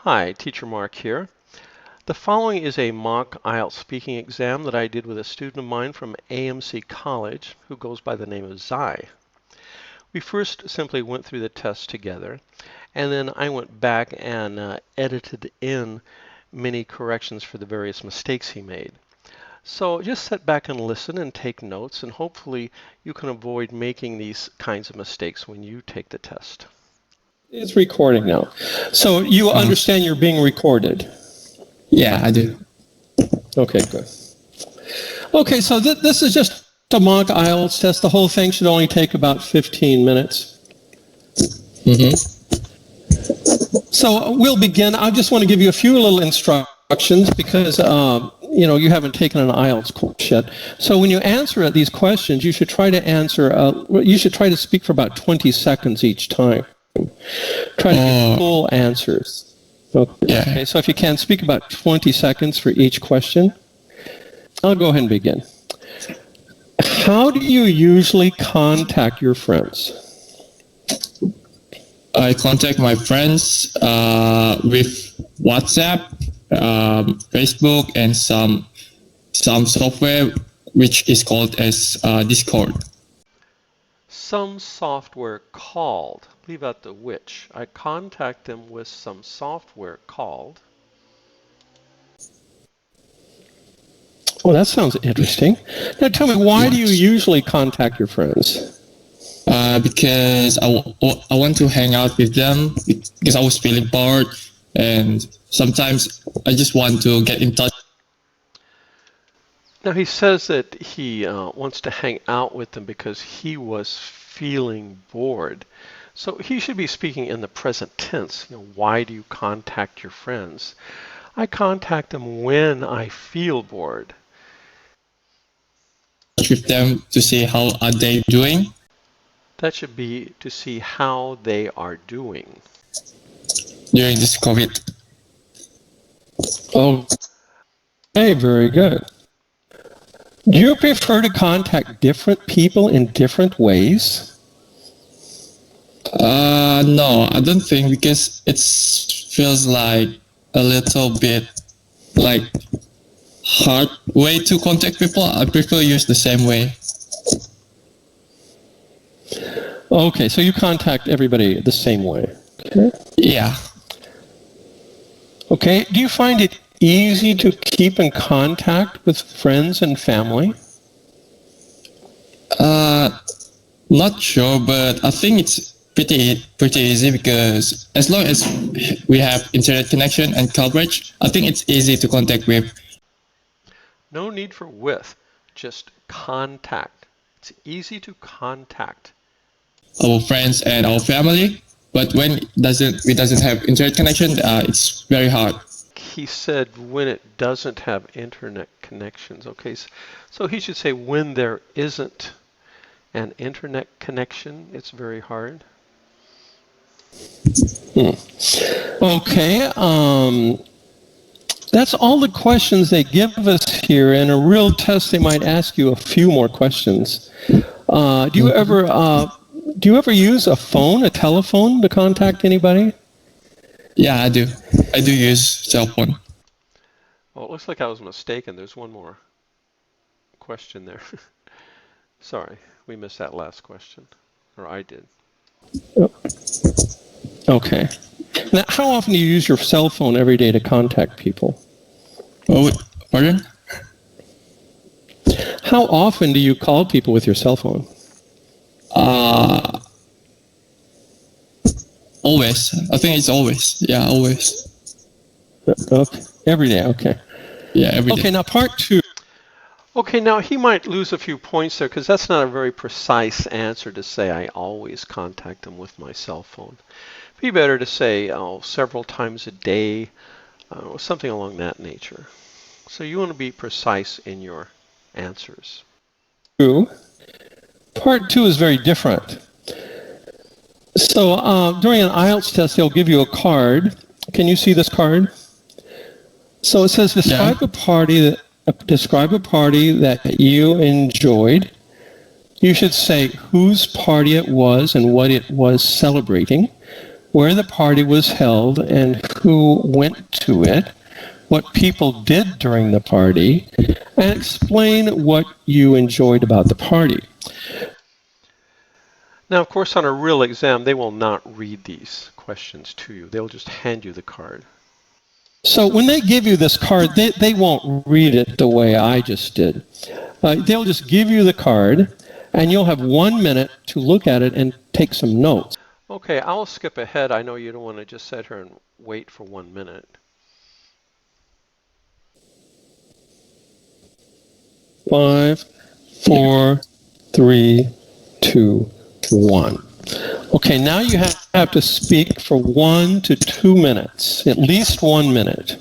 Hi, Teacher Mark here. The following is a mock IELTS speaking exam that I did with a student of mine from AMC College who goes by the name of Zai. We first simply went through the test together, and then I went back and edited in many corrections for the various mistakes he made. So just sit back and listen and take notes, and hopefully you can avoid making these kinds of mistakes when you take the test. It's recording now. So you understand you're being recorded? Yeah, I do. Okay, good. Okay, so this is just a mock IELTS test. The whole thing should only take about 15 minutes. So we'll begin. I just want to give you a few little instructions because you haven't taken an IELTS course yet. So when you answer these questions, you should try to answer. You should try to speak for about 20 seconds each time. Try to get full answers. Okay, so if you can, speak about 20 seconds for each question. I'll go ahead and begin. How do you usually contact your friends? I contact my friends with WhatsApp, Facebook, and some software which is called as Discord. Some software called. Leave out the which. I contact them with some software called. Oh, that sounds interesting. Now tell me, why do you usually contact your friends? Because I want to hang out with them because I was feeling bored, and sometimes I just want to get in touch. Now he says that he wants to hang out with them because he was feeling bored. So he should be speaking in the present tense. Why do you contact your friends? I contact them when I feel bored. With them to see how are they doing. That should be to see how they are doing. During this COVID. Oh, okay, very good. Do you prefer to contact different people in different ways? No, I don't think, because it feels like a little bit like hard way to contact people. I prefer use the same way. Okay, so you contact everybody the same way. Okay. Yeah. Okay, do you find it easy to keep in contact with friends and family? Not sure, but I think it's pretty easy, because as long as we have internet connection and coverage, I think it's easy to contact with. No need for with, just contact. It's easy to contact Our friends and our family, but when we doesn't have internet connection, it's very hard. He said when it doesn't have internet connections. Okay, so he should say when there isn't an internet connection, it's very hard. Okay, that's all the questions they give us here. In a real test, they might ask you a few more questions. Do you ever use a phone, a telephone, to contact anybody? Yeah, I do. I do use cell phone. Well, it looks like I was mistaken. There's one more question there. Sorry, we missed that last question. Or I did. Okay. Now, how often do you use your cell phone every day to contact people? Oh, pardon? How often do you call people with your cell phone? Always. I think it's always. Yeah, always. Okay. Every day, okay. Yeah, every day. Okay, now part two. Okay, now he might lose a few points there because that's not a very precise answer to say I always contact them with my cell phone. It'd be better to say several times a day, something along that nature. So you want to be precise in your answers. Part two is very different. So during an IELTS test, they'll give you a card. Can you see this card? So it says describe a party that you enjoyed. You should say whose party it was and what it was celebrating. where the party was held and who went to it, what people did during the party, and explain what you enjoyed about the party. Now, of course, on a real exam, they will not read these questions to you. They'll just hand you the card. So when they give you this card, they won't read it the way I just did. They'll just give you the card, and you'll have 1 minute to look at it and take some notes. Okay, I'll skip ahead. I know you don't want to just sit here and wait for 1 minute. 5, 4, 3, 2, 1. Okay, now you have to speak for 1 to 2 minutes, at least 1 minute.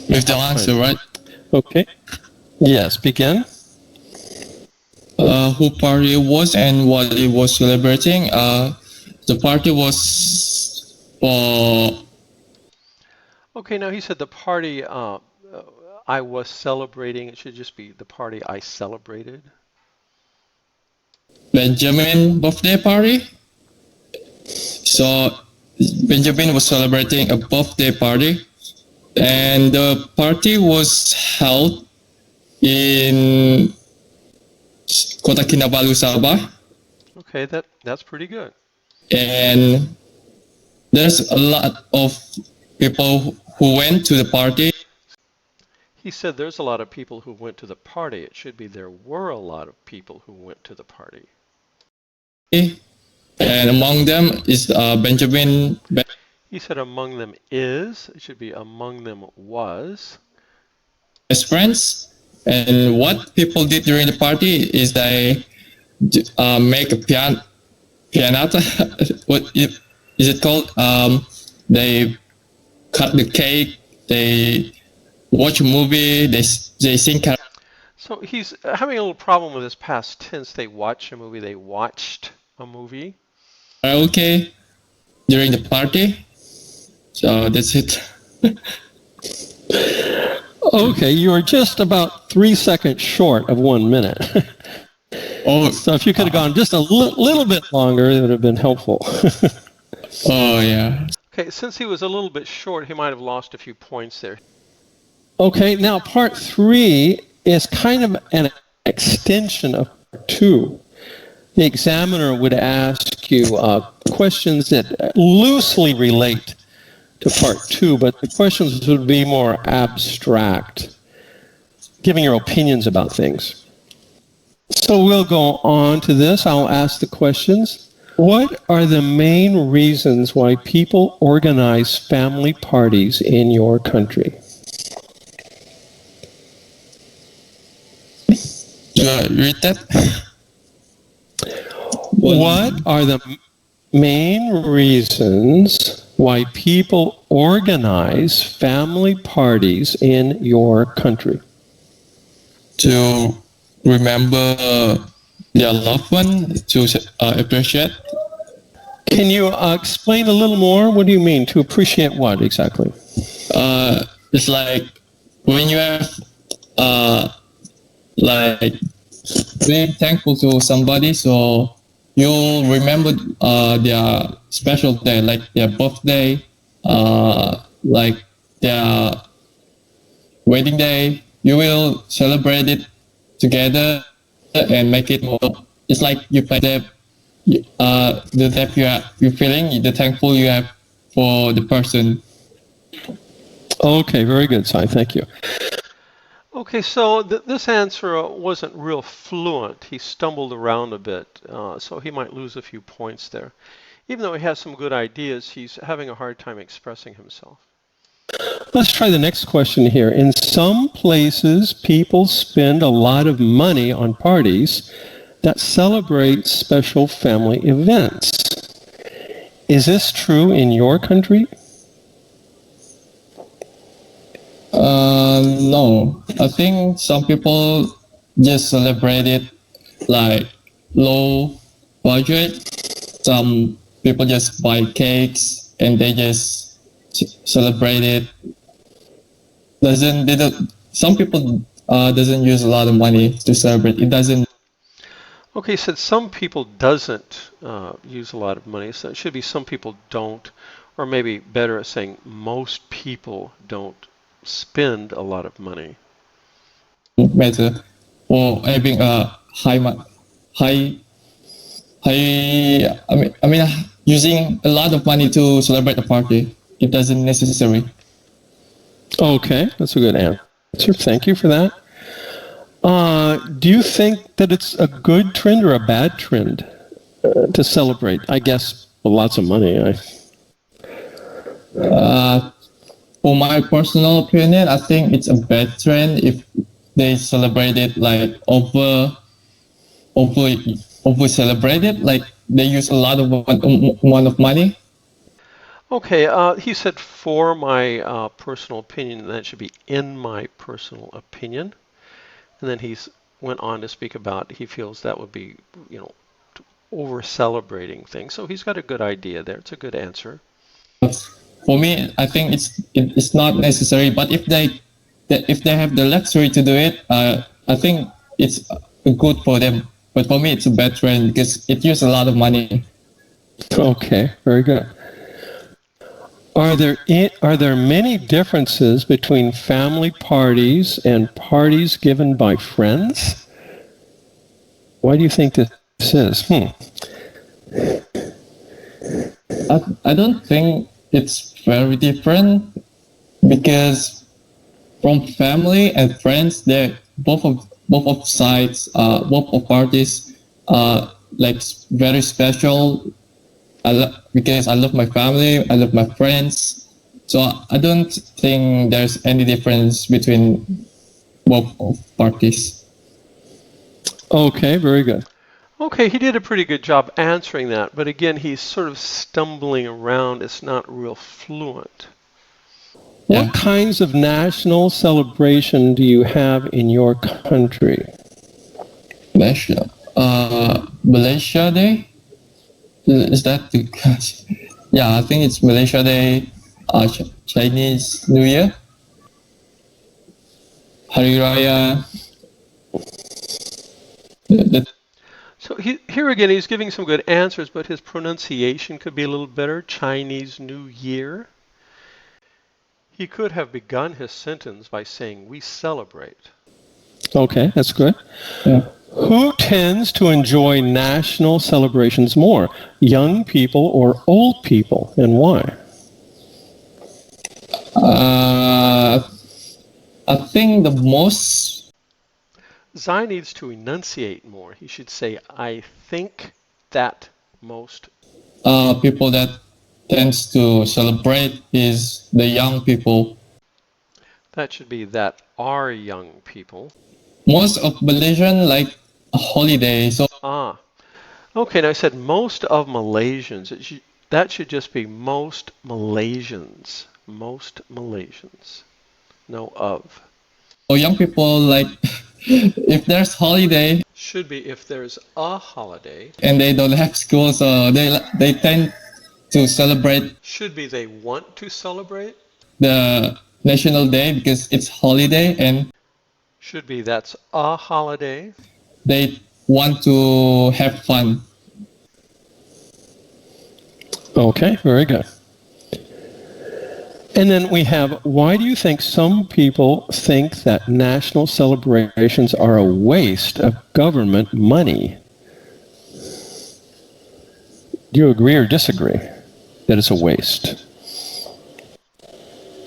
With the answer, right? Okay. Yes, begin. Who party it was and what it was celebrating. The party was for Okay, now he said the party I was celebrating. It should just be the party I celebrated. Benjamin birthday party. So Benjamin was celebrating a birthday party, and the party was held in Kota Kinabalu, Sabah. Okay, that's pretty good. And there's a lot of people who went to the party. He said there's a lot of people who went to the party. It should be there were a lot of people who went to the party. And among them is Benjamin. He said among them is. It should be among them was. Best friends. And what people did during the party is they make a pianata. What is it called? They cut the cake. They watch a movie. They sing karaoke. So he's having a little problem with his past tense. They watch a movie. They watched a movie. Karaoke during the party. So that's it. Okay, you are just about 3 seconds short of 1 minute. Oh, So if you could have gone just a little bit longer, it would have been helpful. oh yeah. Okay, since he was a little bit short, he might have lost a few points there. Okay, now part 3 is kind of an extension of part 2. The examiner would ask you questions that loosely relate to part 2, but the questions would be more abstract, giving your opinions about things. So we'll go on to this. I'll ask the questions. What are the main reasons why people organize family parties in your country? Read that. What are the main reasons why people organize family parties in your country? To remember their loved one, to appreciate. Can you explain a little more? What do you mean? To appreciate what exactly? It's like when you have like being thankful to somebody, so you'll remember their special day, like their birthday, like their wedding day. You will celebrate it together and make it more. It's like you play the depth you're feeling, the thankful you have for the person. Okay, very good, Sai. Thank you. Okay, so this answer wasn't real fluent. He stumbled around a bit, so he might lose a few points there. Even though he has some good ideas, he's having a hard time expressing himself. Let's try the next question here. In some places, people spend a lot of money on parties that celebrate special family events. Is this true in your country? No. I think some people just celebrate it like low budget. Some people just buy cakes and they just celebrate it. Some people doesn't use a lot of money to celebrate. It doesn't. Okay, he said some people doesn't use a lot of money, so it should be some people don't, or maybe better saying most people don't spend a lot of money. Better or having a high I mean using a lot of money to celebrate a party. It doesn't necessary. Okay, that's a good answer. Thank you for that. Do you think that it's a good trend or a bad trend to celebrate? I guess with lots of money. For my personal opinion, I think it's a bad trend if they celebrate it like over celebrate it, like they use a lot of amount of money. Okay, he said for my personal opinion, and that should be in my personal opinion. And then went on to speak about he feels that would be, over celebrating things. So he's got a good idea there. It's a good answer. For me, I think it's not necessary. But if they have the luxury to do it, I think it's good for them. But for me, it's a bad trend because it uses a lot of money. Okay, very good. Are there many differences between family parties and parties given by friends? Why do you think this is? I don't think it's very different because from family and friends, they both of sides, both of parties are like very special. Because I love my family, I love my friends, so I don't think there's any difference between both of parties. Okay, very good. Okay, he did a pretty good job answering that, but again, he's sort of stumbling around. It's not real fluent. What Yeah. kinds of national celebration do you have in your country? Malaysia Day? Is that the yeah, I think it's Malaysia Day, Chinese New Year, Hari Raya. So here again, he's giving some good answers, but his pronunciation could be a little better. Chinese New Year. He could have begun his sentence by saying, "We celebrate." Okay, that's good. Yeah. Who tends to enjoy national celebrations more, young people or old people, and why? I think the most Zai needs to enunciate more. He should say, "I think that most." people that tends to celebrate is the young people. That should be that are young people. Most of Malaysian like a holiday, so Ah, okay. Now I said most of Malaysians. That should just be most Malaysians. Most Malaysians. No of. young people like if there's holiday Should be if there's a holiday. and they don't have school, so they tend to celebrate Should be they want to celebrate. the national day because it's holiday and Should be that's a holiday. they want to have fun. Okay, very good. And then we have, why do you think some people think that national celebrations are a waste of government money? Do you agree or disagree that it's a waste?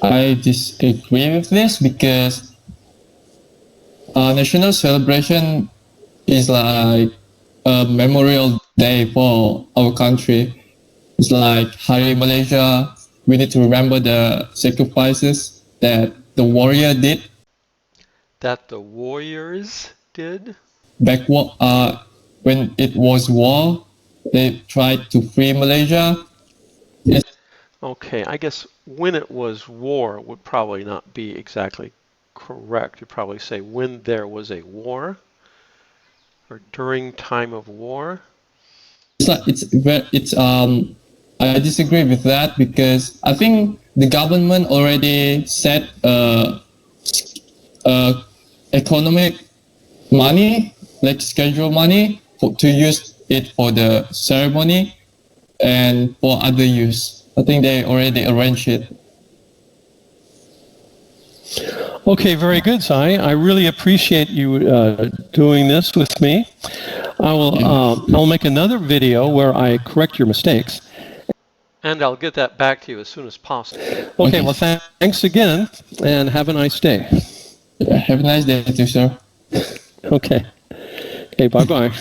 I disagree with this because national celebration is like a memorial day for our country. It's like Hari Malaysia. We need to remember the sacrifices that the warrior did That the warriors did. back when it was war. They tried to free Malaysia. It's, Okay, I guess when it was war would probably not be exactly correct. You'd probably say when there was a war or during time of war. it's I disagree with that because I think the government already set economic money, like schedule money to use it for the ceremony and for other use. I think they already arranged it. Okay, very good, Zai. I really appreciate you doing this with me. I'll make another video where I correct your mistakes. And I'll get that back to you as soon as possible. Okay, well, thanks again, and have a nice day. Yeah, have a nice day too, sir. Okay. Okay, bye-bye.